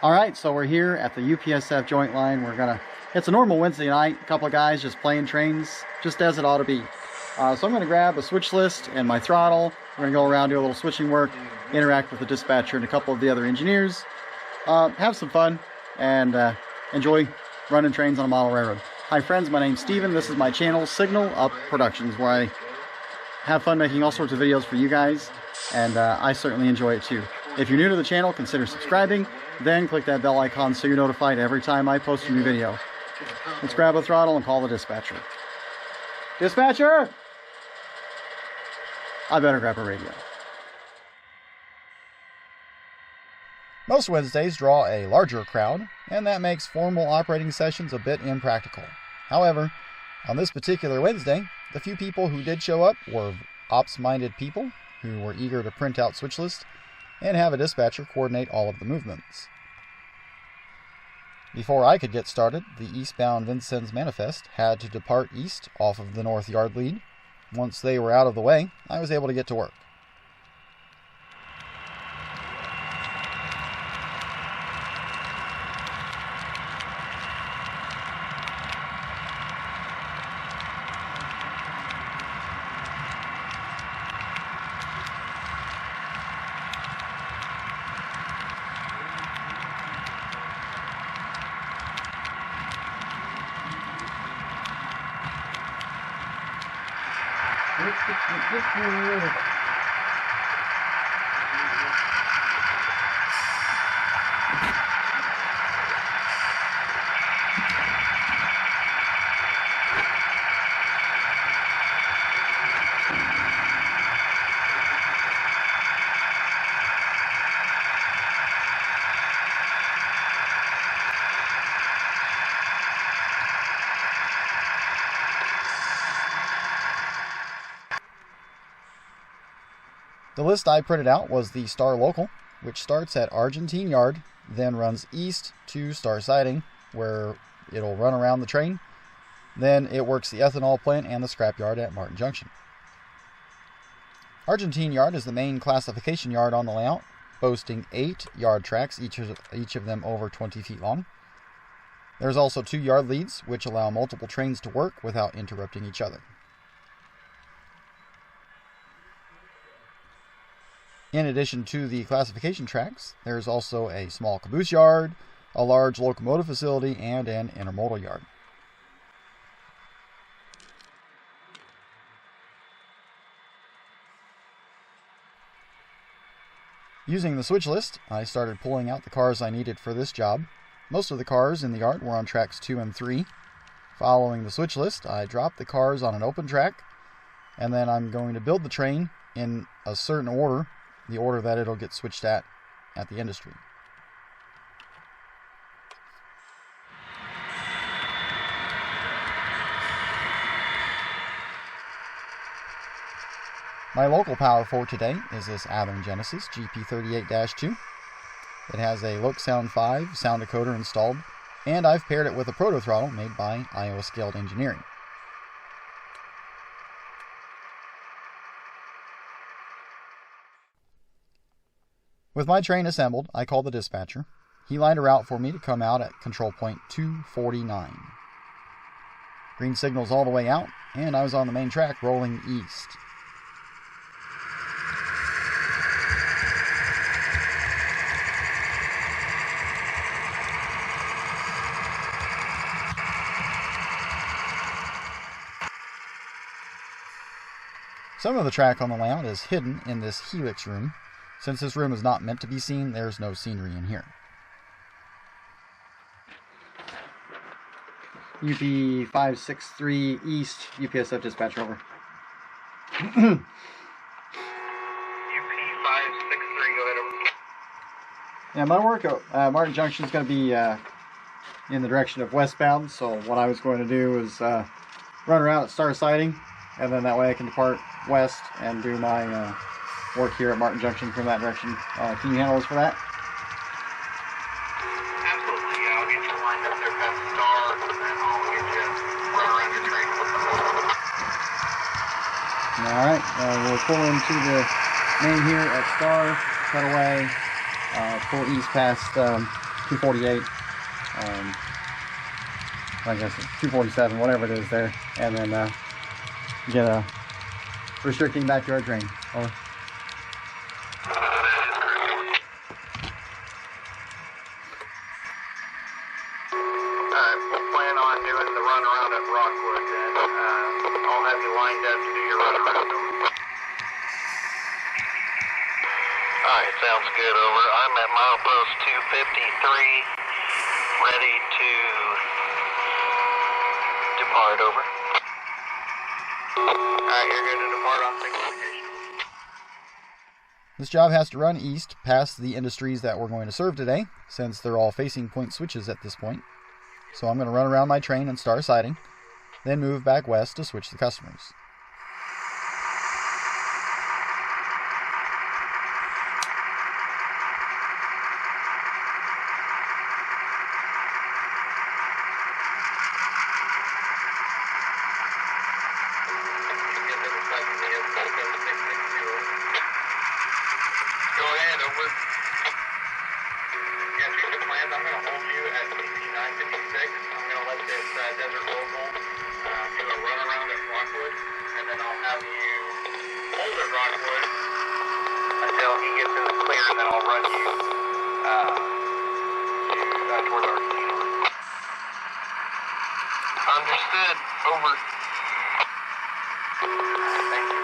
All right, so we're here at the UPSF joint line. It's a normal Wednesday night, a couple of guys just playing trains, just as it ought to be. So I'm gonna grab a switch list and my throttle. We're gonna go around, do a little switching work, interact with the dispatcher and a couple of the other engineers, have some fun, and enjoy running trains on a model railroad. Hi friends, my name's Steven. This is my channel, Signal Up Productions, where I have fun making all sorts of videos for you guys, and I certainly enjoy it too. If you're new to the channel, consider subscribing, then click that bell icon so you're notified every time I post a new video. Let's grab a throttle and call the dispatcher. Dispatcher! I better grab a radio. Most Wednesdays draw a larger crowd, and that makes formal operating sessions a bit impractical. However, on this particular Wednesday, the few people who did show up were ops-minded people who were eager to print out switch lists and have a dispatcher coordinate all of the movements. Before I could get started, the eastbound Vincennes Manifest had to depart east off of the North Yard lead. Once they were out of the way, I was able to get to work. The list I printed out was the Starr local, which starts at Argentine Yard, then runs east to Starr siding, where it'll run around the train. Then it works the ethanol plant and the scrapyard at Martin Junction. Argentine Yard is the main classification yard on the layout, boasting 8 yard tracks, each of them over 20 feet long. There's also 2 yard leads, which allow multiple trains to work without interrupting each other. In addition to the classification tracks, there's also a small caboose yard, a large locomotive facility, and an intermodal yard. Using the switch list, I started pulling out the cars I needed for this job. Most of the cars in the yard were on tracks 2 and 3. Following the switch list, I dropped the cars on an open track, and then I'm going to build the train in a certain order, the order that it'll get switched at the industry. My local power for today is this Athearn Genesis GP38-2. It has a Loc Sound 5 sound decoder installed, and I've paired it with a proto throttle made by Iowa Scaled Engineering. With my train assembled, I called the dispatcher. He lined a route for me to come out at control point 249. Green signals all the way out, and I was on the main track rolling east. Some of the track on the layout is hidden in this helix room. Since this room is not meant to be seen, there's no scenery in here. UP563 East, UPSF dispatcher, over. UP563, go ahead, over. Yeah, my work at Martin Junction is going to be in the direction of westbound, so what I was going to do is run around at Starr siding, and then that way I can depart west and do my work here at Martin Junction from that direction. Can you handle us for that? Absolutely, yeah. I'll get you lined up there past Starr, and then I'll get you run around your train. Alright, we'll pull into the main here at Starr, cut away, pull east past 248. I guess it's 247, whatever it is there, and then get a restricting back to our train. Over. We'll plan on doing the run around at Rockwood then. I'll have you lined up to do your run around. Alright, sounds good, over. I'm at milepost 253, ready to depart, over. Alright, you're good to depart on single location. This job has to run east past the industries that we're going to serve today, since they're all facing point switches at this point. So I'm going to run around my train and Starr siding, then move back west to switch the customers. Go ahead, over. Yeah, through the plans, I'm going to hold you at CP 956. I'm going to let this desert local do a run around at Rockwood, and then I'll have you hold at Rockwood until he gets in the clear, and then I'll run you toward Argentine Yard. Understood. Over. Thank you.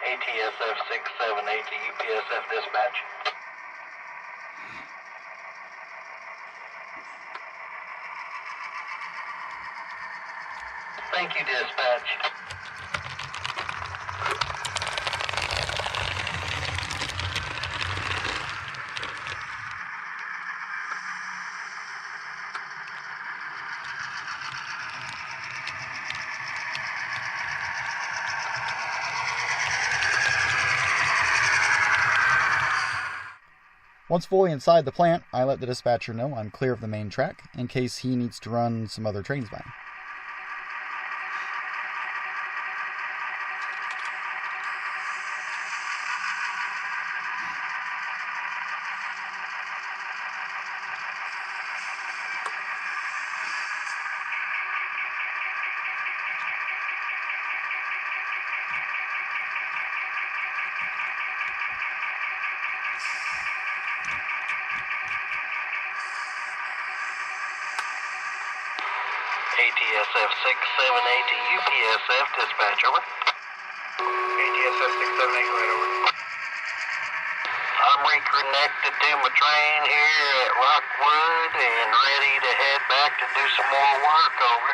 ATSF 678 to UPSF dispatch. Thank you, dispatch. Once fully inside the plant, I let the dispatcher know I'm clear of the main track in case he needs to run some other trains by. ATSF 678 to UPSF dispatch, over. ATSF 678, go ahead, over. I'm reconnected to my train here at Rockwood and ready to head back to do some more work, over.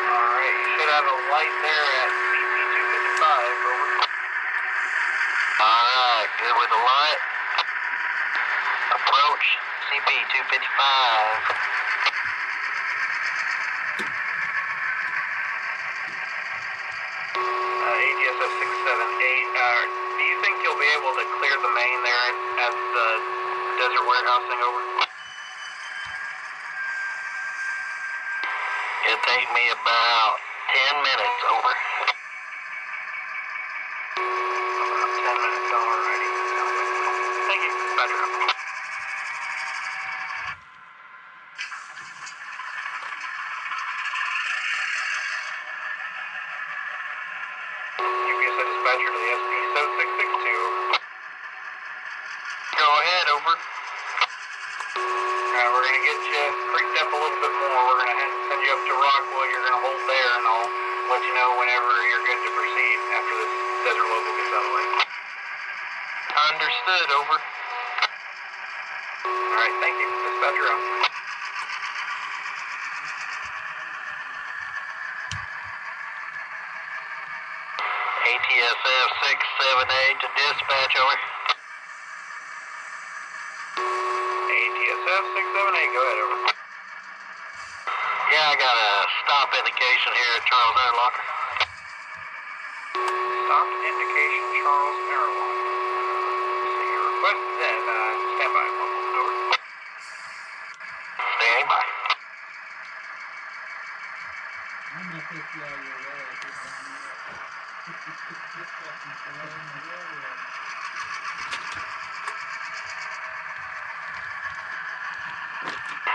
Alright, you should have a light there at CP 255, over. Alright, good with the light. Approach CP 255. ATSF 678. Do you think you'll be able to clear the main there at the desert warehousing, over? It'll take me about 10 minutes, over. About 10 minutes, alrighty. Thank you, Roger. UPSF dispatcher to the SP 7662. Go ahead, over. Alright, we're going to get you creeped up a little bit more. We're going to send you up to Rockwood. You're going to hold there, and I'll let you know whenever you're good to proceed after this desert local gets out of the way. Understood, over. Alright, thank you. Dispatcher out. ATSF 678 to dispatch, over. ATSF 678, go ahead, over. Yeah, I got a stop indication here at Charles Airlocker. Stop indication, Charles Airlocker. See your request, then stand by. Over. Standing by. I'm going to take you out of your way.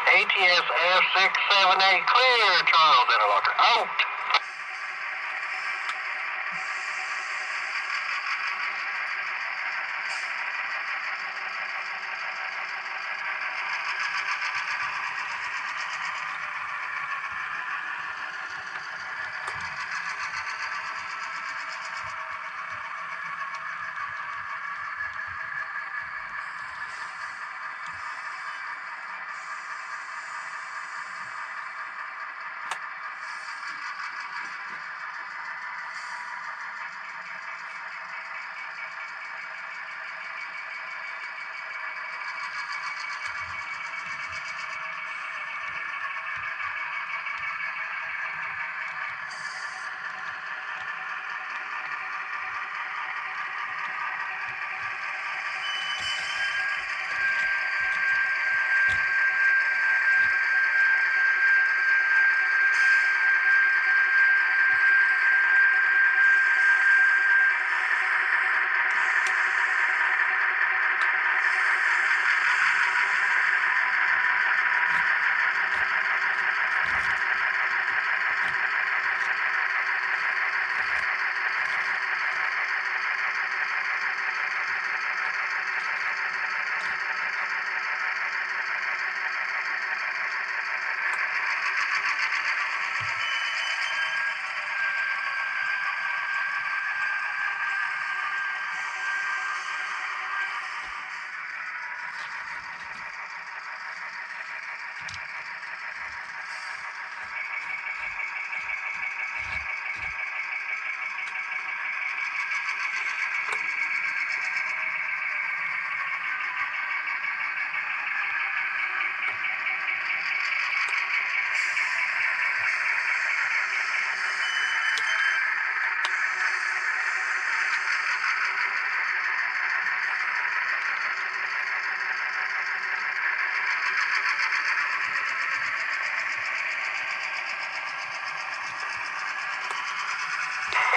ATSF 678, clear, Charles Interlocker, out.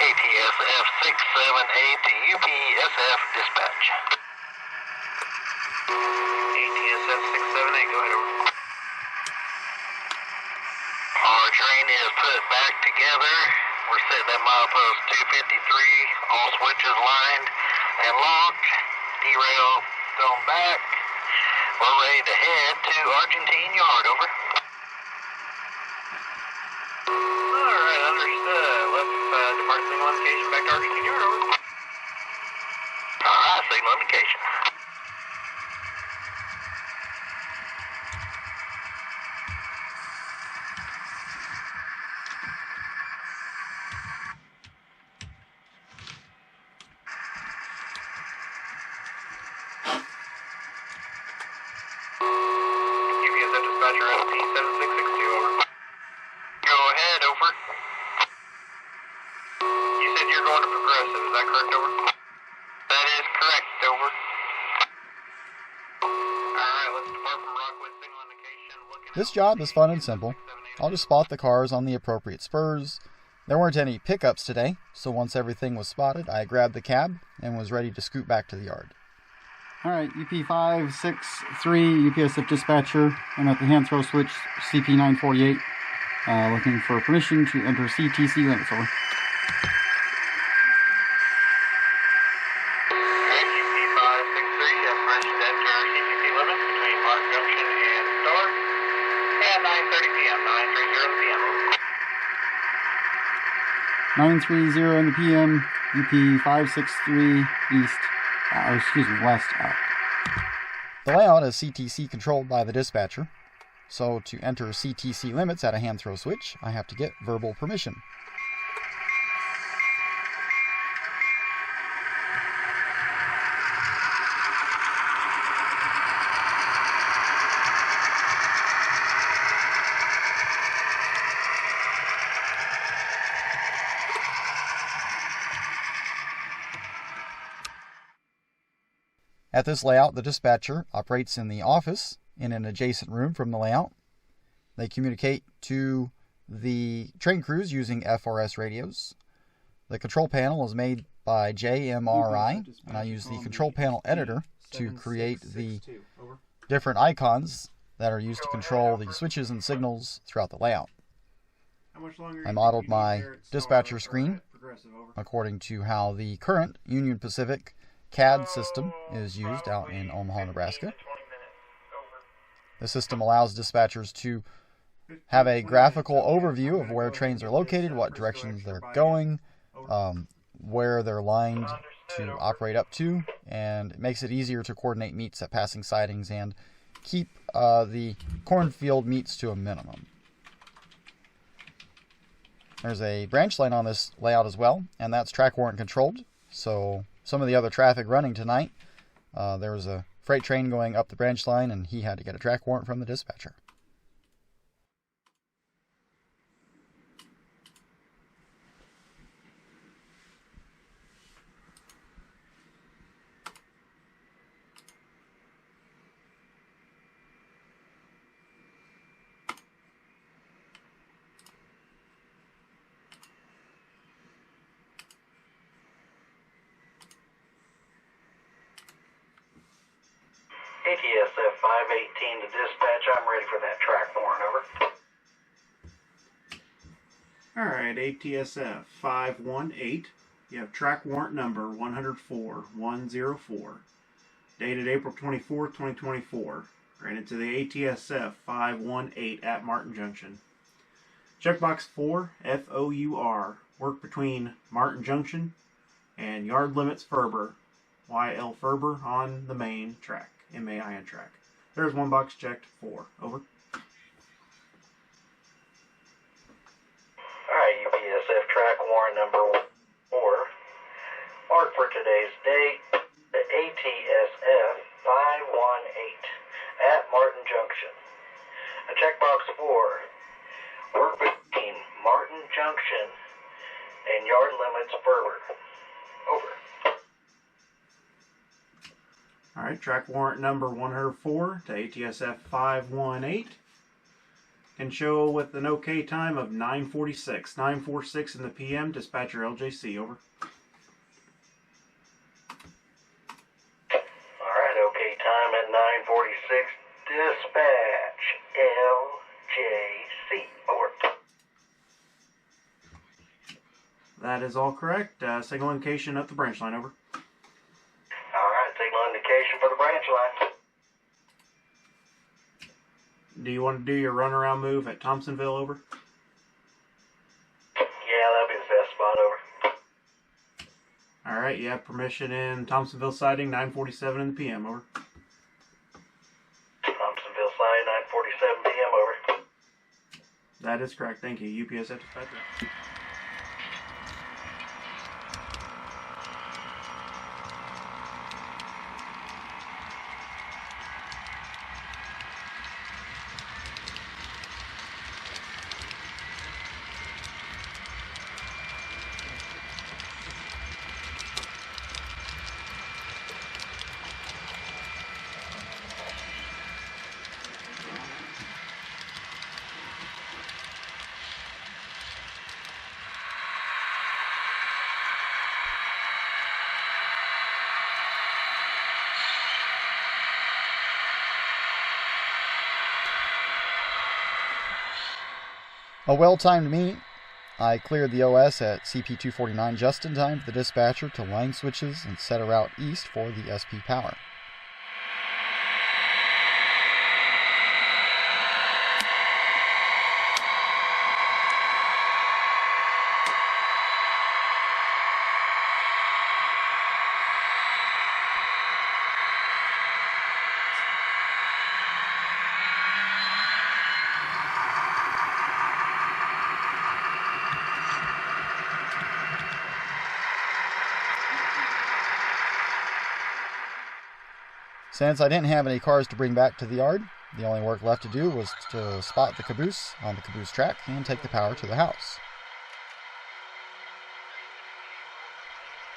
ATSF 678 to UPSF dispatch. ATSF 678, go ahead, over. Our train is put back together. We're sitting at milepost 253, all switches lined and locked. Derail going back. We're ready to head to Argentine Yard, over. Alright, understood. Let's depart signal indication back to Argentine Yard, over. Alright, signal indication. UPSF dispatcher ST 7662, over. Go ahead, over. You said you're going to Progressive, is that correct, over? That is correct, over. Alright, let's depart from Rockwood, signal indication. This job is fun and simple. I'll just spot the cars on the appropriate spurs. There weren't any pickups today, so once everything was spotted, I grabbed the cab and was ready to scoot back to the yard. Alright, UP563, UPSF dispatcher. I'm at the hand throw switch, CP948. Looking for permission to enter CTC limits, over. UP563, yes, ready to enter CTC limits between Martin Junction and Starr. And 9:30 p.m. 9:30 p.m. 9:30 in the PM, UP 563 east, west. The layout is CTC controlled by the dispatcher, so to enter CTC limits at a hand throw switch, I have to get verbal permission. At this layout, the dispatcher operates in the office in an adjacent room from the layout. They communicate to the train crews using FRS radios. The control panel is made by JMRI, and I use the control panel editor to create the different icons that are used to control the switches and signals throughout the layout. I modeled my dispatcher screen according to how the current Union Pacific CAD system is used out in Omaha, Nebraska. The system allows dispatchers to have a graphical overview of where trains are located, what directions they're going, where they're lined to operate up to, and it makes it easier to coordinate meets at passing sidings and keep the cornfield meets to a minimum. There's a branch line on this layout as well, and that's track warrant controlled, so some of the other traffic running tonight, there was a freight train going up the branch line, and he had to get a track warrant from the dispatcher. ETSF 518 to dispatch. I'm ready for that track warrant, over. Alright, ATSF 518. You have track warrant number 104104. Dated April 24th, 2024. Granted to the ATSF 518 at Martin Junction. Checkbox 4, FOUR. Work between Martin Junction and Yard Limits Ferber. YL Ferber on the main track. MAIN track. There's one box checked. 4. Over. Alright, UPSF track warrant number 4. Mark for today's date, the ATSF 518 at Martin Junction. A checkbox 4. Work between Martin Junction and Yard Limits Ferber. Over. Alright, track warrant number 104 to ATSF 518. Can show with an OK time of 9:46. 9:46 in the PM, dispatcher LJC, over. Alright, OK time at 9:46. Dispatch LJC, over. That is all correct. Signal indication at the branch line, over. Alright, signal indication for the branch line. Do you want to do your runaround move at Thompsonville, over? Yeah, that'll be the best spot, over. Alright, you have permission in Thompsonville siding, 9:47 in the PM, over. Thompsonville side, 9:47 PM, over. That is correct, thank you. UPSF dispatcher. A well-timed meet. I cleared the OS at CP249 just in time for the dispatcher to line switches and set a route east for the SP power. Since I didn't have any cars to bring back to the yard, the only work left to do was to spot the caboose on the caboose track and take the power to the house.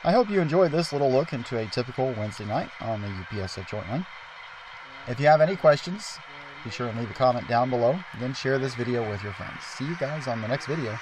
I hope you enjoyed this little look into a typical Wednesday night on the UPSF joint line. If you have any questions, be sure and leave a comment down below, then share this video with your friends. See you guys on the next video.